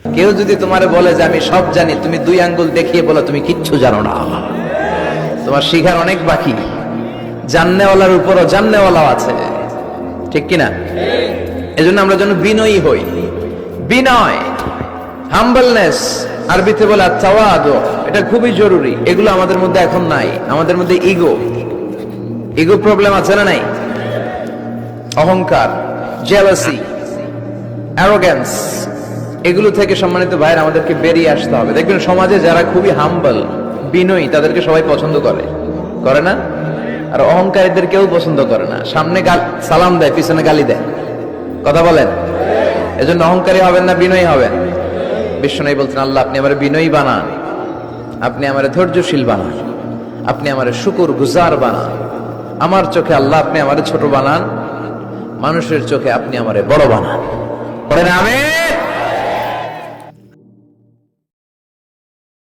কেউ যদি তোমারে বলে যে আমি সব জানি, তুমি 2 আঙ্গুল দেখিয়ে বলো তুমি কিচ্ছু জানো না, তোমার শিখার অনেক বাকি। জাননেওয়ালার উপরও জাননেওয়ালাও আছে, ঠিক কিনা? এজন্য আমরা যেন বিনয়ী হই। বিনয়, হাম্বলনেস, আরবিতে বলে তাওয়াদু, এটা খুবই জরুরি। এগুলো আমাদের মধ্যে এখন নাই। আমাদের মধ্যে ইগো প্রবলেম আছে না নাই? অহংকার, জেলাসি, অ্যারোগ্যান্স, এগুলো থেকে সম্মানিত ভাইয়ের আমাদেরকে বেরিয়ে আসতে হবে। দেখবেন সমাজে যারা খুবই হাম্বল, বিনয়ী, তাদেরকে সবাই পছন্দ করে না? আর অহংকারীদের কেউ পছন্দ করে না। সামনে সালাম দেয়, পিছনে গালি দেয়। কথা বলেন? এজন্য অহংকারী হবেন না, বিনয়ী হবেন। বিশ্বনবী বলছেন, আল্লাহ আপনি আমার বিনয়ী বানান, আপনি আমার ধৈর্যশীল বানান, আপনি আমার শুকর গুজার বানান। আমার চোখে আল্লাহ আপনি আমার ছোট বানান, মানুষের চোখে আপনি আমারে বড় বানান। পড়েন আমিন।